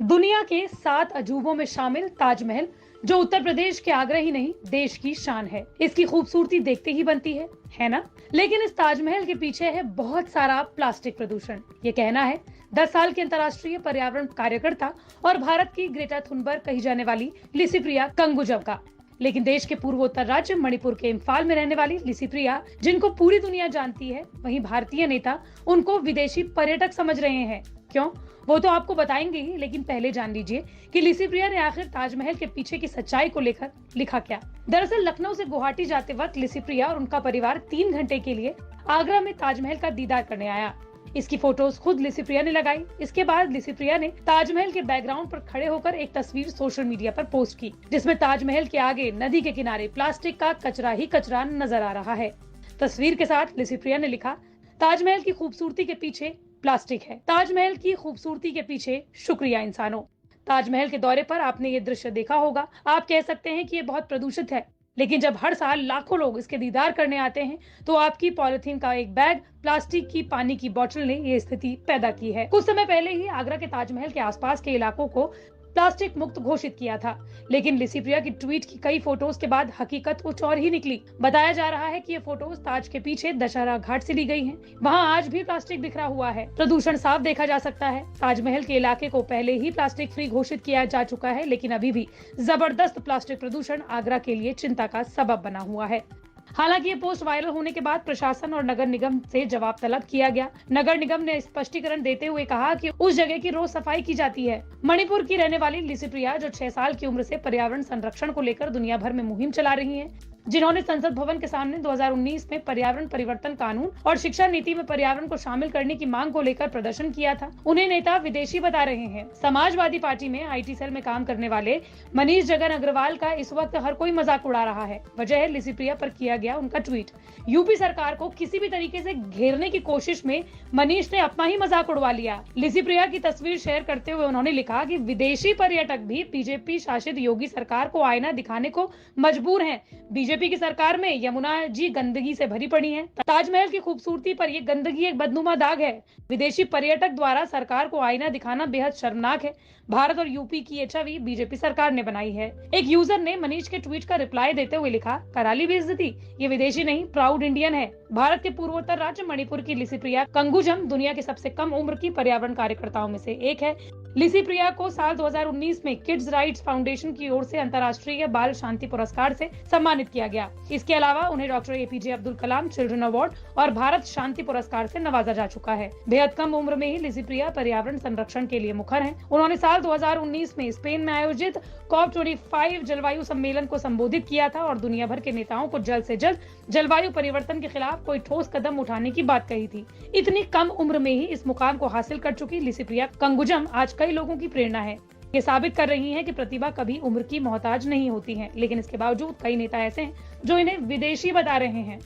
दुनिया के 7 अजूबों में शामिल ताजमहल, जो उत्तर प्रदेश के आगरा ही नहीं देश की शान है। इसकी खूबसूरती देखते ही बनती है ना? लेकिन इस ताजमहल के पीछे है बहुत सारा प्लास्टिक प्रदूषण। ये कहना है 10 साल के अंतर्राष्ट्रीय पर्यावरण कार्यकर्ता और भारत की ग्रेटा थुनबर्ग कही जाने वाली लिसिप्रिया कंगुजम का। लेकिन देश के पूर्वोत्तर राज्य मणिपुर के इम्फाल में रहने वाली लिसिप्रिया, जिनको पूरी दुनिया जानती है, वहीं भारतीय नेता उनको विदेशी पर्यटक समझ रहे हैं। क्यों? वो तो आपको बताएंगे ही, लेकिन पहले जान लीजिए कि लिसिप्रिया ने आखिर ताजमहल के पीछे की सच्चाई को लेकर लिखा क्या। दरअसल लखनऊ से गुवाहाटी जाते वक्त लिसिप्रिया और उनका परिवार 3 घंटे के लिए आगरा में ताजमहल का दीदार करने आया। इसकी फोटोज खुद लिसिप्रिया ने लगाई। इसके बाद लिसिप्रिया ने ताजमहल के बैकग्राउंड पर खड़े होकर एक तस्वीर सोशल मीडिया पर पोस्ट की, जिसमें ताजमहल के आगे नदी के किनारे प्लास्टिक का कचरा ही कचरा नजर आ रहा है। तस्वीर के साथ लिसिप्रिया ने लिखा, ताजमहल की खूबसूरती के पीछे प्लास्टिक है, ताजमहल की खूबसूरती के पीछे शुक्रिया इंसानों। ताजमहल के दौरे पर आपने ये दृश्य देखा होगा। आप कह सकते हैं कि ये बहुत प्रदूषित है, लेकिन जब हर साल लाखों लोग इसके दीदार करने आते हैं, तो आपकी पॉलिथीन का एक बैग, प्लास्टिक की पानी की बोतल ने ये स्थिति पैदा की है। कुछ समय पहले ही आगरा के ताजमहल के आसपास के इलाकों को प्लास्टिक मुक्त घोषित किया था, लेकिन लिसिप्रिया की ट्वीट की कई फोटोज के बाद हकीकत कुछ और ही निकली। बताया जा रहा है कि ये फोटोज ताज के पीछे दशहरा घाट से ली गई हैं। वहां आज भी प्लास्टिक बिखरा हुआ है। प्रदूषण साफ देखा जा सकता है। ताजमहल के इलाके को पहले ही प्लास्टिक फ्री घोषित किया जा चुका है, लेकिन अभी भी जबरदस्त प्लास्टिक प्रदूषण आगरा के लिए चिंता का सबब बना हुआ है। हालांकि ये पोस्ट वायरल होने के बाद प्रशासन और नगर निगम से जवाब तलब किया गया। नगर निगम ने स्पष्टीकरण देते हुए कहा कि उस जगह की रोज सफाई की जाती है। मणिपुर की रहने वाली लिसिप्रिया, जो 6 साल की उम्र से पर्यावरण संरक्षण को लेकर दुनिया भर में मुहिम चला रही हैं, जिन्होंने संसद भवन के सामने 2019 में पर्यावरण परिवर्तन कानून और शिक्षा नीति में पर्यावरण को शामिल करने की मांग को लेकर प्रदर्शन किया था, उन्हें नेता विदेशी बता रहे हैं। समाजवादी पार्टी में IT सेल में काम करने वाले मनीष जगन अग्रवाल का इस वक्त हर कोई मजाक उड़ा रहा है। वजह है लिसिप्रिया पर किया गया उनका ट्वीट। यूपी सरकार को किसी भी तरीके से घेरने की कोशिश में मनीष ने अपना ही मजाक उड़वा लिया। लिसिप्रिया की तस्वीर शेयर करते हुए उन्होंने लिखा कि विदेशी पर्यटक भी बीजेपी शासित योगी सरकार को आईना दिखाने को मजबूर हैं। बीजेपी की सरकार में यमुना जी गंदगी से भरी पड़ी है। ताजमहल की खूबसूरती पर ये गंदगी एक बदनुमा दाग है। विदेशी पर्यटक द्वारा सरकार को आईना दिखाना बेहद शर्मनाक है। भारत और यूपी की ये छवि बीजेपी सरकार ने बनाई है। एक यूजर ने मनीष के ट्वीट का रिप्लाई देते हुए लिखा, कराली बेइज्जती, ये विदेशी नहीं प्राउड इंडियन है। भारत के पूर्वोत्तर राज्य मणिपुर की लिसिप्रिया कंगुजम दुनिया के सबसे कम उम्र की पर्यावरण कार्यकर्ताओं में से एक है। लिसिप्रिया को साल 2019 में किड्स राइट्स फाउंडेशन की ओर से अंतर्राष्ट्रीय बाल शांति पुरस्कार से सम्मानित किया गया। इसके अलावा उन्हें doctor APJ Abdul Kalam children award और भारत शांति पुरस्कार से नवाजा जा चुका है। बेहद कम उम्र में ही लिसिप्रिया पर्यावरण संरक्षण के लिए मुखर हैं। उन्होंने साल 2019 में स्पेन में आयोजित COP25 जलवायु सम्मेलन को संबोधित किया था और दुनिया भर के नेताओं को जल्द से जल्द जलवायु परिवर्तन के खिलाफ कोई ठोस कदम उठाने की बात कही थी। इतनी कम उम्र में ही इस मुकाम को हासिल कर चुकी लिसिप्रिया कंगुजम आज कई लोगों की प्रेरणा है। ये साबित कर रही हैं कि प्रतिभा कभी उम्र की मोहताज नहीं होती है, लेकिन इसके बावजूद कई नेता ऐसे हैं जो इन्हें विदेशी बता रहे हैं।